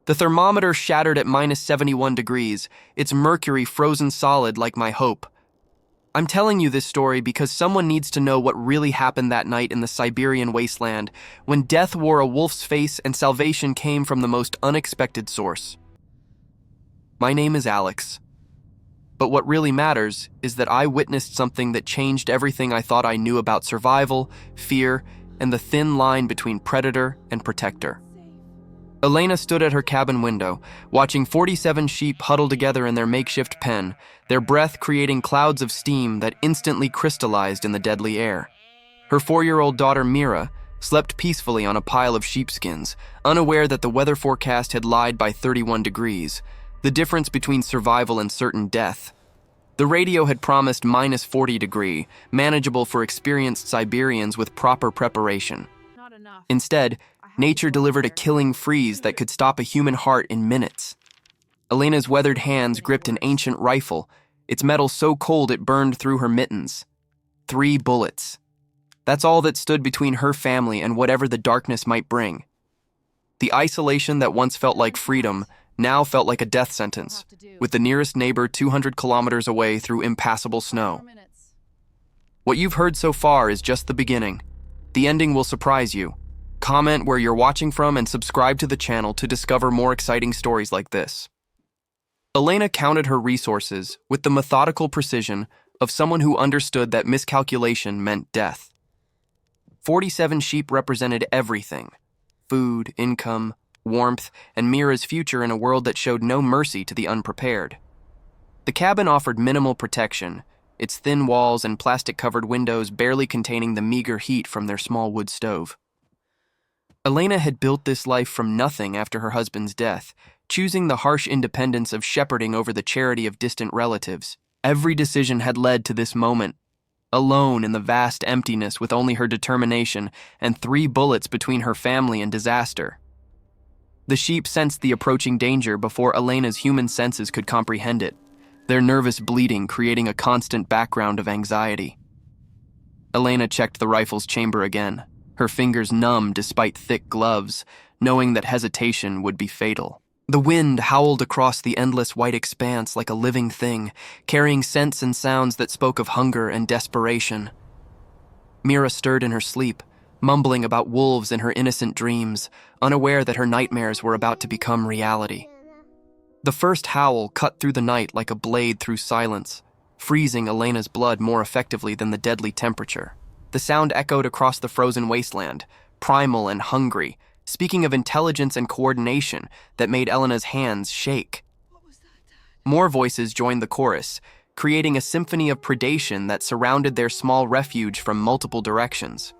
The thermometer shattered at minus 71 degrees, its mercury frozen solid like my hope. I'm telling you this story because someone needs to know what really happened that night in the Siberian wasteland, when death wore a wolf's face and salvation came from the most unexpected source. My name is Alex. But what really matters is that I witnessed something that changed everything I thought I knew about survival, fear, and the thin line between predator and protector. Elena stood at her cabin window, watching 47 sheep huddle together in their makeshift pen, their breath creating clouds of steam that instantly crystallized in the deadly air. Her 4-year-old daughter Mira slept peacefully on a pile of sheepskins, unaware that the weather forecast had lied by 31 degrees, the difference between survival and certain death. The radio had promised minus 40 degree, manageable for experienced Siberians with proper preparation. Instead, nature delivered a killing freeze that could stop a human heart in minutes. Elena's weathered hands gripped an ancient rifle, its metal so cold it burned through her mittens. 3 bullets. That's all that stood between her family and whatever the darkness might bring. The isolation that once felt like freedom now felt like a death sentence, with the nearest neighbor 200 kilometers away through impassable snow. What you've heard so far is just the beginning. The ending will surprise you. Comment where you're watching from and subscribe to the channel to discover more exciting stories like this. Elena counted her resources with the methodical precision of someone who understood that miscalculation meant death. 47 sheep represented everything: food, income, warmth, and Mira's future in a world that showed no mercy to the unprepared. The cabin offered minimal protection, its thin walls and plastic-covered windows barely containing the meager heat from their small wood stove. Elena had built this life from nothing after her husband's death, choosing the harsh independence of shepherding over the charity of distant relatives. Every decision had led to this moment, alone in the vast emptiness with only her determination and 3 bullets between her family and disaster. The sheep sensed the approaching danger before Elena's human senses could comprehend it, their nervous bleating creating a constant background of anxiety. Elena checked the rifle's chamber again, her fingers numb despite thick gloves, knowing that hesitation would be fatal. The wind howled across the endless white expanse like a living thing, carrying scents and sounds that spoke of hunger and desperation. Mira stirred in her sleep, mumbling about wolves in her innocent dreams, unaware that her nightmares were about to become reality. The first howl cut through the night like a blade through silence, freezing Elena's blood more effectively than the deadly temperature. The sound echoed across the frozen wasteland, primal and hungry, speaking of intelligence and coordination that made Elena's hands shake. More voices joined the chorus, creating a symphony of predation that surrounded their small refuge from multiple directions.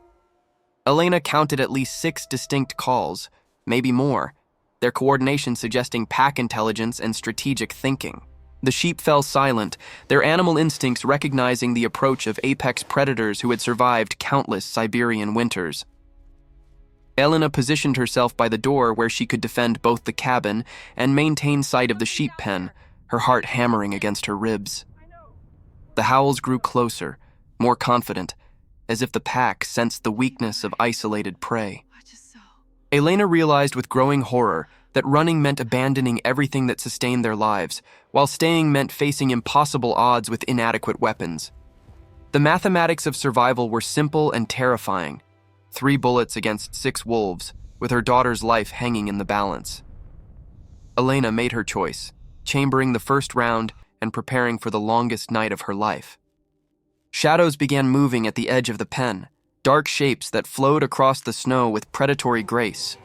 Elena counted at least 6 distinct calls, maybe more, their coordination suggesting pack intelligence and strategic thinking. The sheep fell silent, their animal instincts recognizing the approach of apex predators who had survived countless Siberian winters. Elena positioned herself by the door where she could defend both the cabin and maintain sight of the sheep pen, her heart hammering against her ribs. The howls grew closer, more confident, as if the pack sensed the weakness of isolated prey. Elena realized with growing horror that running meant abandoning everything that sustained their lives, while staying meant facing impossible odds with inadequate weapons. The mathematics of survival were simple and terrifying: 3 bullets against 6 wolves, with her daughter's life hanging in the balance. Elena made her choice, chambering the first round and preparing for the longest night of her life. Shadows began moving at the edge of the pen, dark shapes that flowed across the snow with predatory grace.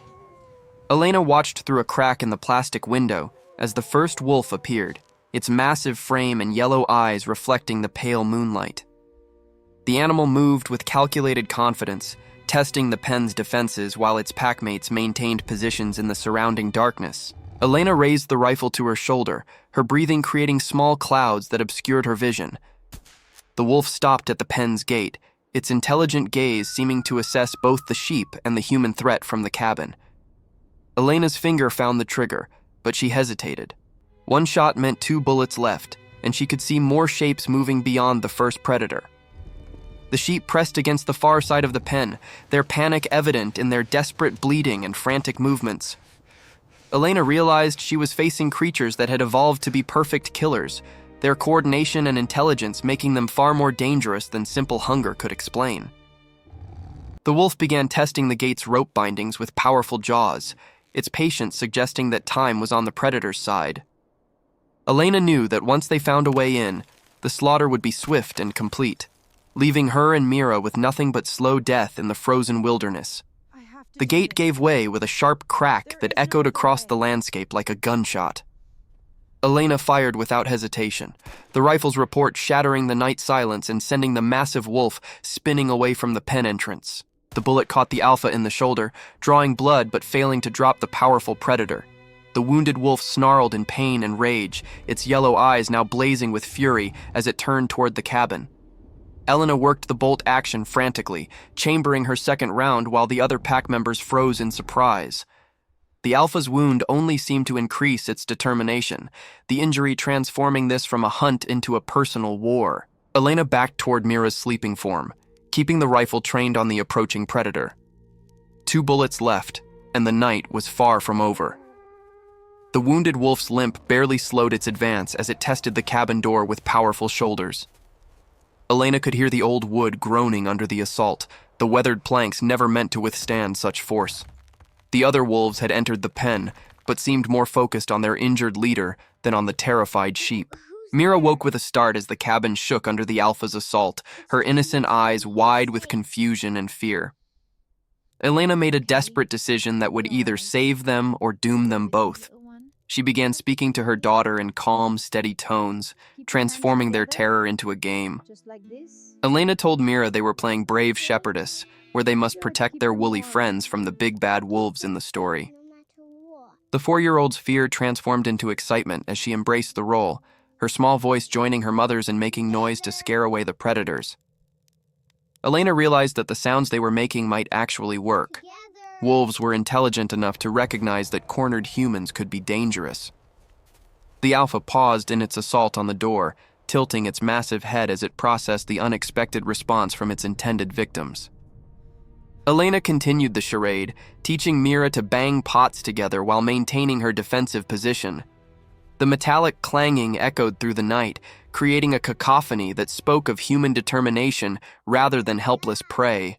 Elena watched through a crack in the plastic window as the first wolf appeared, its massive frame and yellow eyes reflecting the pale moonlight. The animal moved with calculated confidence, testing the pen's defenses while its packmates maintained positions in the surrounding darkness. Elena raised the rifle to her shoulder, her breathing creating small clouds that obscured her vision. The wolf stopped at the pen's gate, its intelligent gaze seeming to assess both the sheep and the human threat from the cabin. Elena's finger found the trigger, but she hesitated. 1 shot meant 2 bullets left, and she could see more shapes moving beyond the first predator. The sheep pressed against the far side of the pen, their panic evident in their desperate bleating and frantic movements. Elena realized she was facing creatures that had evolved to be perfect killers, their coordination and intelligence making them far more dangerous than simple hunger could explain. The wolf began testing the gate's rope bindings with powerful jaws, its patience suggesting that time was on the predator's side. Elena knew that once they found a way in, the slaughter would be swift and complete, leaving her and Mira with nothing but slow death in the frozen wilderness. The gate gave way with a sharp crack that echoed across the landscape like a gunshot. Elena fired without hesitation, the rifle's report shattering the night silence and sending the massive wolf spinning away from the pen entrance. The bullet caught the alpha in the shoulder, drawing blood but failing to drop the powerful predator. The wounded wolf snarled in pain and rage, its yellow eyes now blazing with fury as it turned toward the cabin. Elena worked the bolt action frantically, chambering her second round while the other pack members froze in surprise. The alpha's wound only seemed to increase its determination, the injury transforming this from a hunt into a personal war. Elena backed toward Mira's sleeping form, keeping the rifle trained on the approaching predator. 2 bullets left, and the night was far from over. The wounded wolf's limp barely slowed its advance as it tested the cabin door with powerful shoulders. Elena could hear the old wood groaning under the assault, the weathered planks never meant to withstand such force. The other wolves had entered the pen, but seemed more focused on their injured leader than on the terrified sheep. Mira woke with a start as the cabin shook under the alpha's assault, her innocent eyes wide with confusion and fear. Elena made a desperate decision that would either save them or doom them both. She began speaking to her daughter in calm, steady tones, transforming their terror into a game. Elena told Mira they were playing brave shepherdess, where they must protect their woolly friends from the big bad wolves in the story. The 4-year-old's fear transformed into excitement as she embraced the role, her small voice joining her mother's in making noise to scare away the predators. Elena realized that the sounds they were making might actually work. Wolves were intelligent enough to recognize that cornered humans could be dangerous. The alpha paused in its assault on the door, tilting its massive head as it processed the unexpected response from its intended victims. Elena continued the charade, teaching Mira to bang pots together while maintaining her defensive position. The metallic clanging echoed through the night, creating a cacophony that spoke of human determination rather than helpless prey.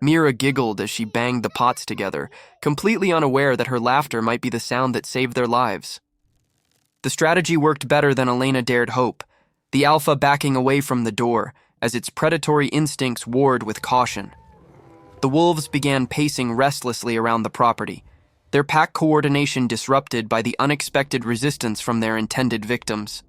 Mira giggled as she banged the pots together, completely unaware that her laughter might be the sound that saved their lives. The strategy worked better than Elena dared hope, the alpha backing away from the door as its predatory instincts warred with caution. The wolves began pacing restlessly around the property, their pack coordination disrupted by the unexpected resistance from their intended victims.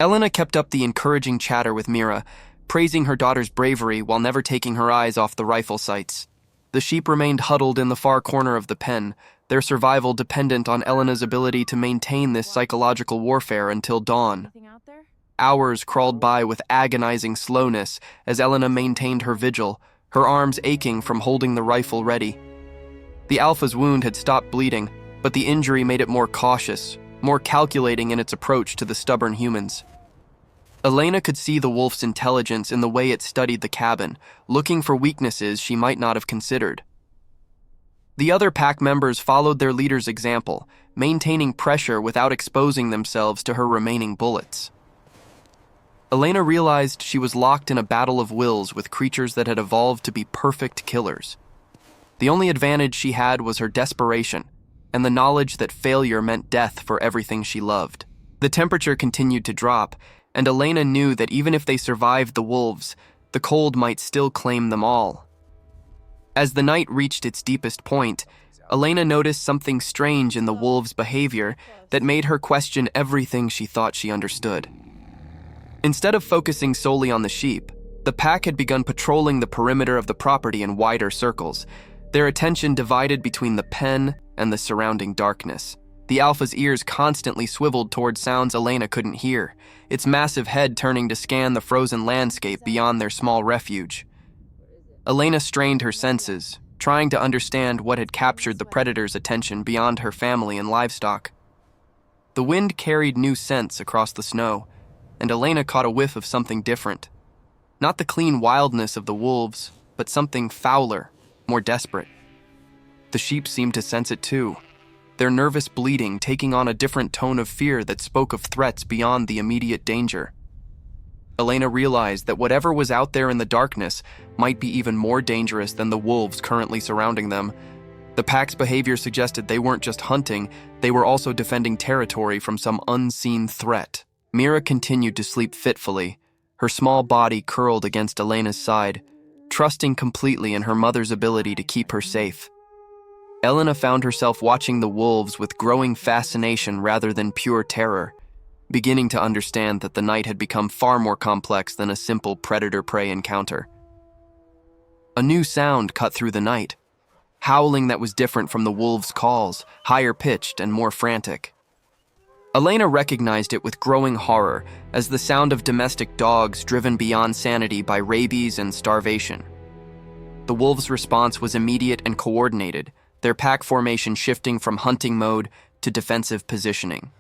Elena kept up the encouraging chatter with Mira, praising her daughter's bravery while never taking her eyes off the rifle sights. The sheep remained huddled in the far corner of the pen, their survival dependent on Elena's ability to maintain this psychological warfare until dawn. Hours crawled by with agonizing slowness as Elena maintained her vigil, her arms aching from holding the rifle ready. The alpha's wound had stopped bleeding, but the injury made it more cautious, more calculating in its approach to the stubborn humans. Elena could see the wolf's intelligence in the way it studied the cabin, looking for weaknesses she might not have considered. The other pack members followed their leader's example, maintaining pressure without exposing themselves to her remaining bullets. Elena realized she was locked in a battle of wills with creatures that had evolved to be perfect killers. The only advantage she had was her desperation, and the knowledge that failure meant death for everything she loved. The temperature continued to drop, and Elena knew that even if they survived the wolves, the cold might still claim them all. As the night reached its deepest point, Elena noticed something strange in the wolves' behavior that made her question everything she thought she understood. Instead of focusing solely on the sheep, the pack had begun patrolling the perimeter of the property in wider circles, their attention divided between the pen and the surrounding darkness. The alpha's ears constantly swiveled toward sounds Elena couldn't hear, its massive head turning to scan the frozen landscape beyond their small refuge. Elena strained her senses, trying to understand what had captured the predator's attention beyond her family and livestock. The wind carried new scents across the snow, and Elena caught a whiff of something different. Not the clean wildness of the wolves, but something fouler, more desperate. The sheep seemed to sense it too. their nervous bleating taking on a different tone of fear that spoke of threats beyond the immediate danger. Elena realized that whatever was out there in the darkness might be even more dangerous than the wolves currently surrounding them. The pack's behavior suggested they weren't just hunting, they were also defending territory from some unseen threat. Mira continued to sleep fitfully, her small body curled against Elena's side, trusting completely in her mother's ability to keep her safe. Elena found herself watching the wolves with growing fascination rather than pure terror, beginning to understand that the night had become far more complex than a simple predator-prey encounter. A new sound cut through the night, howling that was different from the wolves' calls, higher-pitched and more frantic. Elena recognized it with growing horror as the sound of domestic dogs driven beyond sanity by rabies and starvation. The wolves' response was immediate and coordinated, their pack formation shifting from hunting mode to defensive positioning.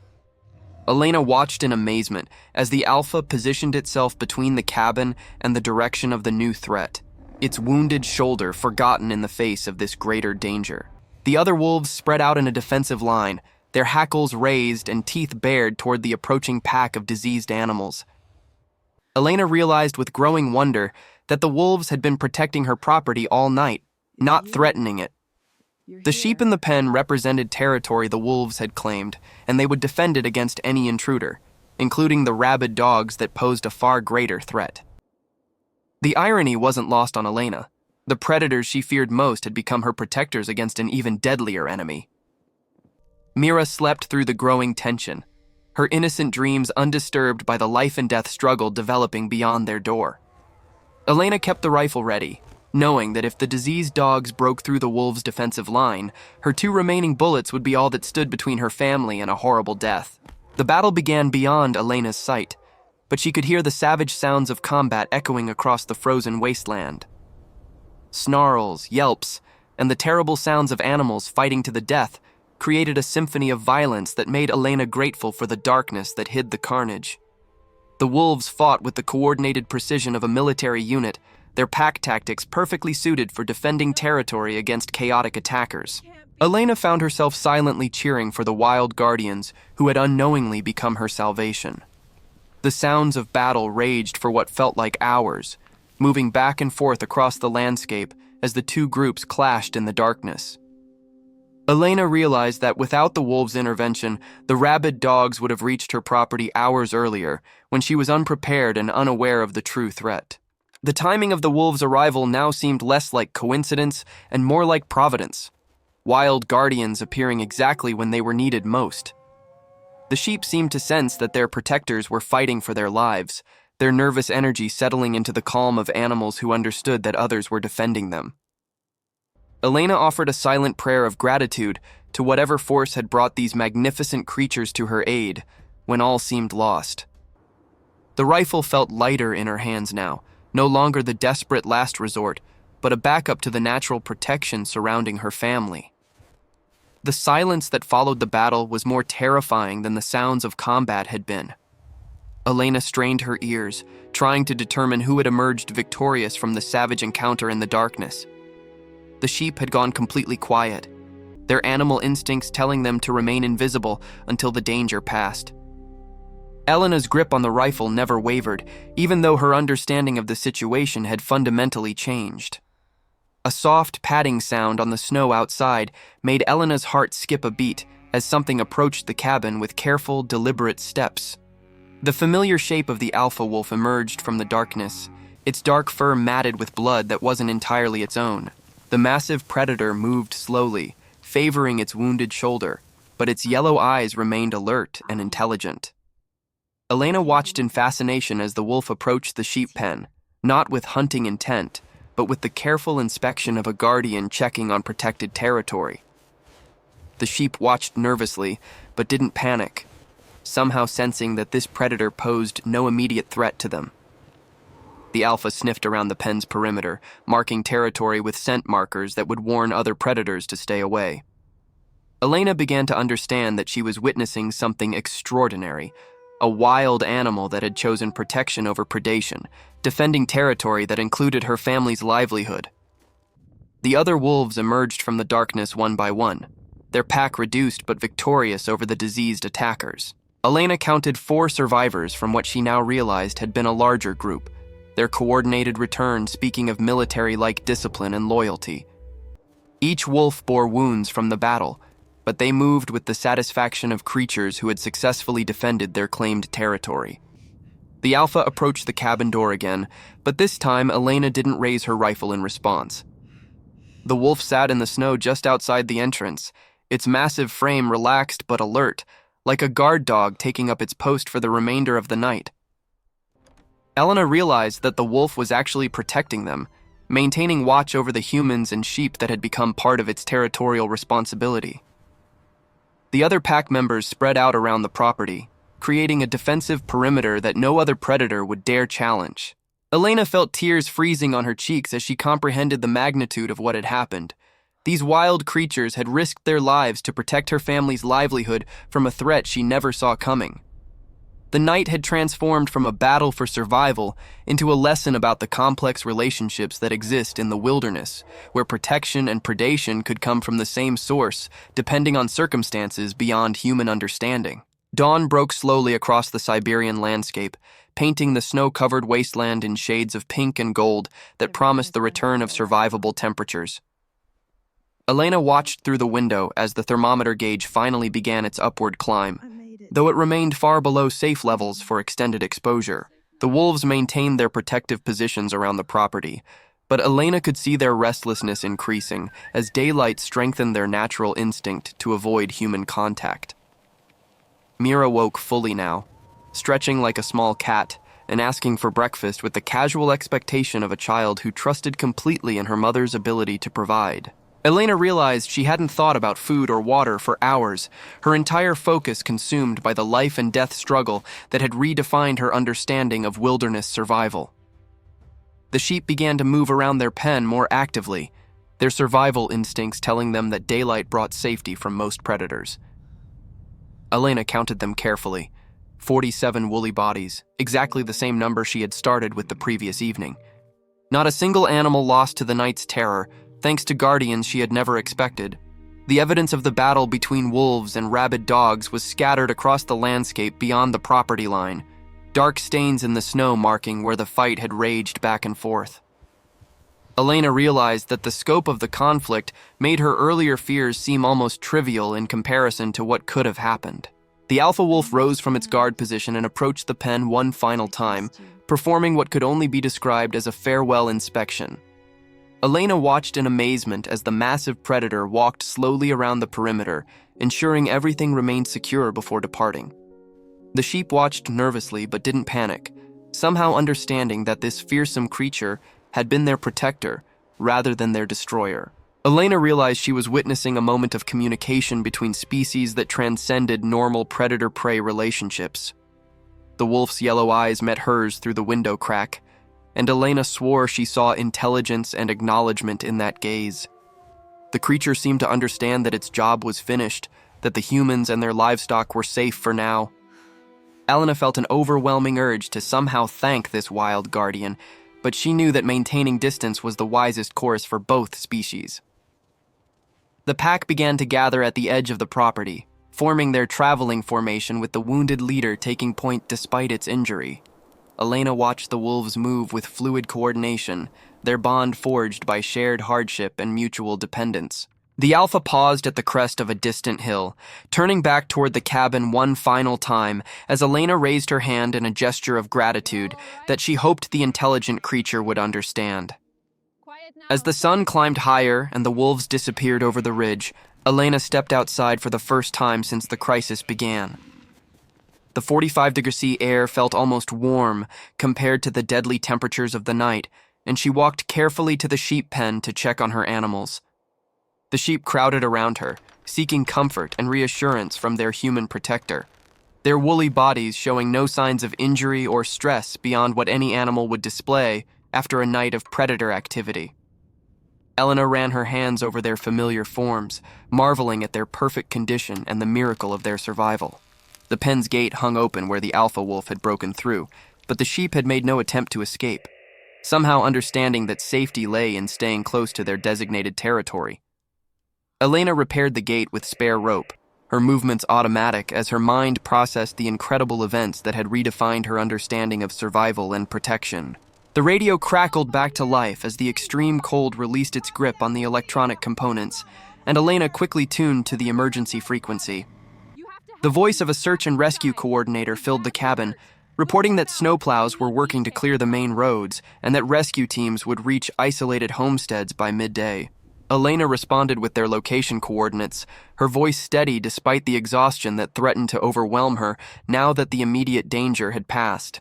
Elena watched in amazement as the alpha positioned itself between the cabin and the direction of the new threat, its wounded shoulder forgotten in the face of this greater danger. The other wolves spread out in a defensive line, their hackles raised and teeth bared toward the approaching pack of diseased animals. Elena realized with growing wonder that the wolves had been protecting her property all night, not threatening it. The sheep in the pen represented territory the wolves had claimed, and they would defend it against any intruder, including the rabid dogs that posed a far greater threat. The irony wasn't lost on Elena. The predators she feared most had become her protectors against an even deadlier enemy. Mira slept through the growing tension, her innocent dreams undisturbed by the life-and-death struggle developing beyond their door. Elena kept the rifle ready, knowing that if the diseased dogs broke through the wolves' defensive line, her 2 remaining bullets would be all that stood between her family and a horrible death. The battle began beyond Elena's sight, but she could hear the savage sounds of combat echoing across the frozen wasteland. Snarls, yelps, and the terrible sounds of animals fighting to the death created a symphony of violence that made Elena grateful for the darkness that hid the carnage. The wolves fought with the coordinated precision of a military unit, their pack tactics perfectly suited for defending territory against chaotic attackers. Elena found herself silently cheering for the wild guardians who had unknowingly become her salvation. The sounds of battle raged for what felt like hours, moving back and forth across the landscape as the 2 groups clashed in the darkness. Elena realized that without the wolves' intervention, the rabid dogs would have reached her property hours earlier, when she was unprepared and unaware of the true threat. The timing of the wolves' arrival now seemed less like coincidence and more like providence, wild guardians appearing exactly when they were needed most. The sheep seemed to sense that their protectors were fighting for their lives, their nervous energy settling into the calm of animals who understood that others were defending them. Elena offered a silent prayer of gratitude to whatever force had brought these magnificent creatures to her aid when all seemed lost. The rifle felt lighter in her hands now, no longer the desperate last resort, but a backup to the natural protection surrounding her family. The silence that followed the battle was more terrifying than the sounds of combat had been. Elena strained her ears, trying to determine who had emerged victorious from the savage encounter in the darkness. The sheep had gone completely quiet, their animal instincts telling them to remain invisible until the danger passed. Elena's grip on the rifle never wavered, even though her understanding of the situation had fundamentally changed. A soft padding sound on the snow outside made Elena's heart skip a beat as something approached the cabin with careful, deliberate steps. The familiar shape of the alpha wolf emerged from the darkness, its dark fur matted with blood that wasn't entirely its own. The massive predator moved slowly, favoring its wounded shoulder, but its yellow eyes remained alert and intelligent. Elena watched in fascination as the wolf approached the sheep pen, not with hunting intent, but with the careful inspection of a guardian checking on protected territory. The sheep watched nervously, but didn't panic, somehow sensing that this predator posed no immediate threat to them. The alpha sniffed around the pen's perimeter, marking territory with scent markers that would warn other predators to stay away. Elena began to understand that she was witnessing something extraordinary, a wild animal that had chosen protection over predation, defending territory that included her family's livelihood. The other wolves emerged from the darkness one by one, their pack reduced but victorious over the diseased attackers. Elena counted 4 survivors from what she now realized had been a larger group, their coordinated return speaking of military-like discipline and loyalty. Each wolf bore wounds from the battle, but they moved with the satisfaction of creatures who had successfully defended their claimed territory. The alpha approached the cabin door again, but this time Elena didn't raise her rifle in response. The wolf sat in the snow just outside the entrance, its massive frame relaxed but alert, like a guard dog taking up its post for the remainder of the night. Elena realized that the wolf was actually protecting them, maintaining watch over the humans and sheep that had become part of its territorial responsibility. The other pack members spread out around the property, creating a defensive perimeter that no other predator would dare challenge. Elena felt tears freezing on her cheeks as she comprehended the magnitude of what had happened. These wild creatures had risked their lives to protect her family's livelihood from a threat she never saw coming. The night had transformed from a battle for survival into a lesson about the complex relationships that exist in the wilderness, where protection and predation could come from the same source, depending on circumstances beyond human understanding. Dawn broke slowly across the Siberian landscape, painting the snow-covered wasteland in shades of pink and gold that promised the return of survivable temperatures. Elena watched through the window as the thermometer gauge finally began its upward climb, though it remained far below safe levels for extended exposure. The wolves maintained their protective positions around the property, but Elena could see their restlessness increasing as daylight strengthened their natural instinct to avoid human contact. Mira woke fully now, stretching like a small cat and asking for breakfast with the casual expectation of a child who trusted completely in her mother's ability to provide. Elena realized she hadn't thought about food or water for hours, her entire focus consumed by the life and death struggle that had redefined her understanding of wilderness survival. The sheep began to move around their pen more actively, their survival instincts telling them that daylight brought safety from most predators. Elena counted them carefully, 47 woolly bodies, exactly the same number she had started with the previous evening. Not a single animal lost to the night's terror, thanks to guardians she had never expected. The evidence of the battle between wolves and rabid dogs was scattered across the landscape beyond the property line, dark stains in the snow marking where the fight had raged back and forth. Elena realized that the scope of the conflict made her earlier fears seem almost trivial in comparison to what could have happened. The alpha wolf rose from its guard position and approached the pen one final time, performing what could only be described as a farewell inspection. Elena watched in amazement as the massive predator walked slowly around the perimeter, ensuring everything remained secure before departing. The sheep watched nervously but didn't panic, somehow understanding that this fearsome creature had been their protector rather than their destroyer. Elena realized she was witnessing a moment of communication between species that transcended normal predator-prey relationships. The wolf's yellow eyes met hers through the window crack, and Elena swore she saw intelligence and acknowledgement in that gaze. The creature seemed to understand that its job was finished, that the humans and their livestock were safe for now. Elena felt an overwhelming urge to somehow thank this wild guardian, but she knew that maintaining distance was the wisest course for both species. The pack began to gather at the edge of the property, forming their traveling formation with the wounded leader taking point despite its injury. Elena watched the wolves move with fluid coordination, their bond forged by shared hardship and mutual dependence. The alpha paused at the crest of a distant hill, turning back toward the cabin one final time as Elena raised her hand in a gesture of gratitude that she hoped the intelligent creature would understand. As the sun climbed higher and the wolves disappeared over the ridge, Elena stepped outside for the first time since the crisis began. The 45°C air felt almost warm compared to the deadly temperatures of the night, and she walked carefully to the sheep pen to check on her animals. The sheep crowded around her, seeking comfort and reassurance from their human protector, their woolly bodies showing no signs of injury or stress beyond what any animal would display after a night of predator activity. Elena ran her hands over their familiar forms, marveling at their perfect condition and the miracle of their survival. The pen's gate hung open where the alpha wolf had broken through, but the sheep had made no attempt to escape, somehow understanding that safety lay in staying close to their designated territory. Elena repaired the gate with spare rope, her movements automatic as her mind processed the incredible events that had redefined her understanding of survival and protection. The radio crackled back to life as the extreme cold released its grip on the electronic components, and Elena quickly tuned to the emergency frequency. The voice of a search and rescue coordinator filled the cabin, reporting that snowplows were working to clear the main roads and that rescue teams would reach isolated homesteads by midday. Elena responded with their location coordinates, her voice steady despite the exhaustion that threatened to overwhelm her now that the immediate danger had passed.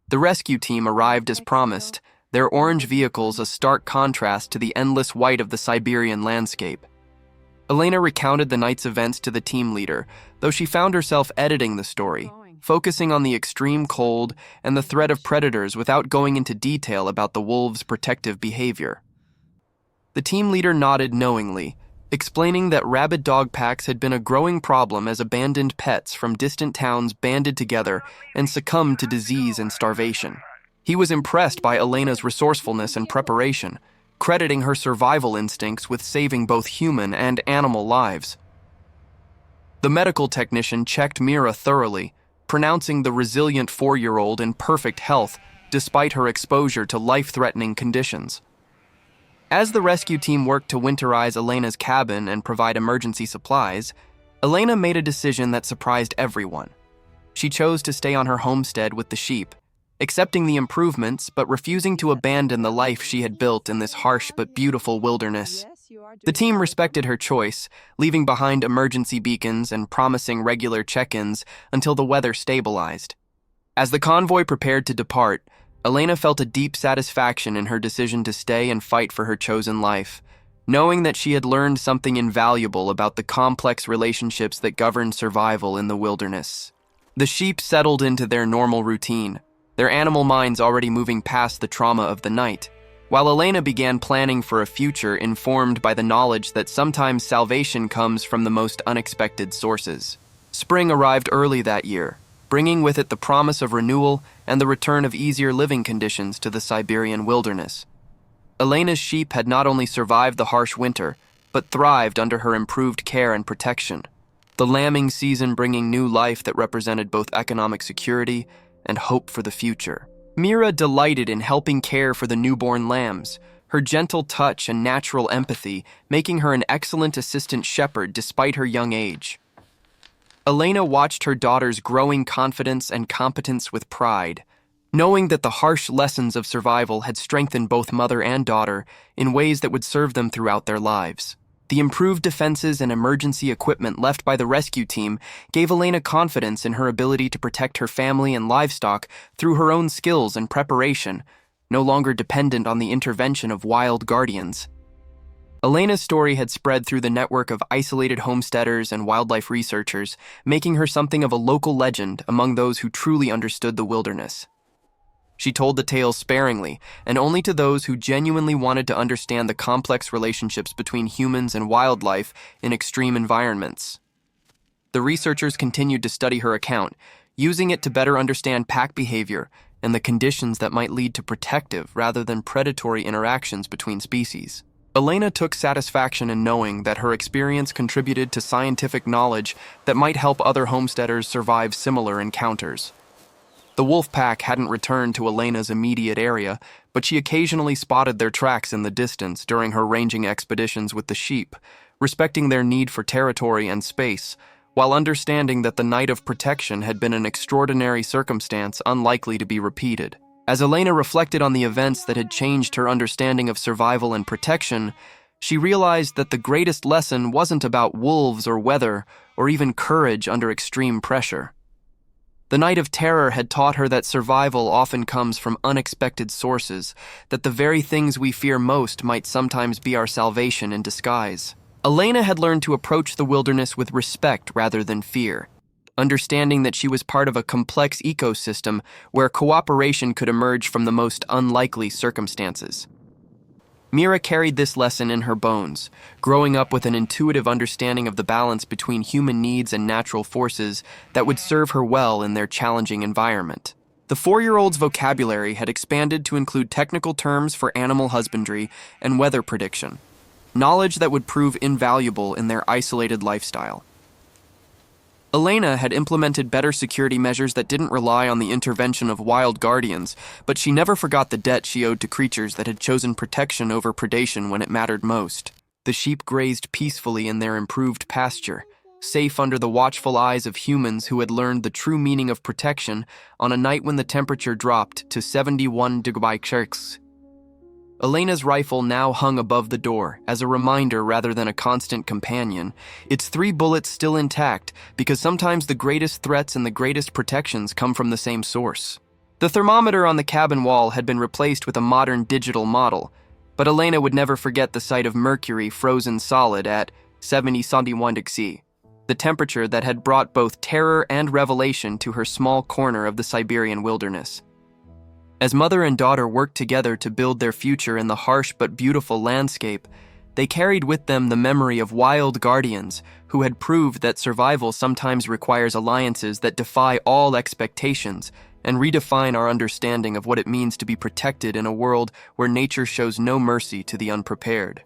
The rescue team arrived as promised, their orange vehicles a stark contrast to the endless white of the Siberian landscape. Elena recounted the night's events to the team leader, though she found herself editing the story, focusing on the extreme cold and the threat of predators without going into detail about the wolves' protective behavior. The team leader nodded knowingly, explaining that rabid dog packs had been a growing problem as abandoned pets from distant towns banded together and succumbed to disease and starvation. He was impressed by Elena's resourcefulness and preparation, crediting her survival instincts with saving both human and animal lives. The medical technician checked Mira thoroughly, pronouncing the resilient 4-year-old in perfect health despite her exposure to life-threatening conditions. As the rescue team worked to winterize Elena's cabin and provide emergency supplies, Elena made a decision that surprised everyone. She chose to stay on her homestead with the sheep, accepting the improvements but refusing to abandon the life she had built in this harsh but beautiful wilderness. The team respected her choice, leaving behind emergency beacons and promising regular check-ins until the weather stabilized. As the convoy prepared to depart, Elena felt a deep satisfaction in her decision to stay and fight for her chosen life, knowing that she had learned something invaluable about the complex relationships that govern survival in the wilderness. The sheep settled into their normal routine, their animal minds already moving past the trauma of the night, while Elena began planning for a future informed by the knowledge that sometimes salvation comes from the most unexpected sources. Spring arrived early that year, bringing with it the promise of renewal and the return of easier living conditions to the Siberian wilderness. Elena's sheep had not only survived the harsh winter, but thrived under her improved care and protection, the lambing season bringing new life that represented both economic security and hope for the future. Mira delighted in helping care for the newborn lambs, her gentle touch and natural empathy making her an excellent assistant shepherd despite her young age. Elena watched her daughter's growing confidence and competence with pride, knowing that the harsh lessons of survival had strengthened both mother and daughter in ways that would serve them throughout their lives. The improved defenses and emergency equipment left by the rescue team gave Elena confidence in her ability to protect her family and livestock through her own skills and preparation, no longer dependent on the intervention of wild guardians. Elena's story had spread through the network of isolated homesteaders and wildlife researchers, making her something of a local legend among those who truly understood the wilderness. She told the tale sparingly, and only to those who genuinely wanted to understand the complex relationships between humans and wildlife in extreme environments. The researchers continued to study her account, using it to better understand pack behavior and the conditions that might lead to protective rather than predatory interactions between species. Elena took satisfaction in knowing that her experience contributed to scientific knowledge that might help other homesteaders survive similar encounters. The wolf pack hadn't returned to Elena's immediate area, but she occasionally spotted their tracks in the distance during her ranging expeditions with the sheep, respecting their need for territory and space, while understanding that the night of protection had been an extraordinary circumstance unlikely to be repeated. As Elena reflected on the events that had changed her understanding of survival and protection, she realized that the greatest lesson wasn't about wolves or weather or even courage under extreme pressure. The night of terror had taught her that survival often comes from unexpected sources, that the very things we fear most might sometimes be our salvation in disguise. Elena had learned to approach the wilderness with respect rather than fear, understanding that she was part of a complex ecosystem where cooperation could emerge from the most unlikely circumstances. Mira carried this lesson in her bones, growing up with an intuitive understanding of the balance between human needs and natural forces that would serve her well in their challenging environment. The 4-year-old's vocabulary had expanded to include technical terms for animal husbandry and weather prediction. knowledge that would prove invaluable in their isolated lifestyle. Elena had implemented better security measures that didn't rely on the intervention of wild guardians, but she never forgot the debt she owed to creatures that had chosen protection over predation when it mattered most. The sheep grazed peacefully in their improved pasture, safe under the watchful eyes of humans who had learned the true meaning of protection on a night when the temperature dropped to 71 degrees Celsius. Elena's rifle now hung above the door, as a reminder rather than a constant companion, its 3 bullets still intact, because sometimes the greatest threats and the greatest protections come from the same source. The thermometer on the cabin wall had been replaced with a modern digital model, but Elena would never forget the sight of mercury frozen solid at 71 degrees, the temperature that had brought both terror and revelation to her small corner of the Siberian wilderness. As mother and daughter worked together to build their future in the harsh but beautiful landscape, they carried with them the memory of wild guardians who had proved that survival sometimes requires alliances that defy all expectations and redefine our understanding of what it means to be protected in a world where nature shows no mercy to the unprepared.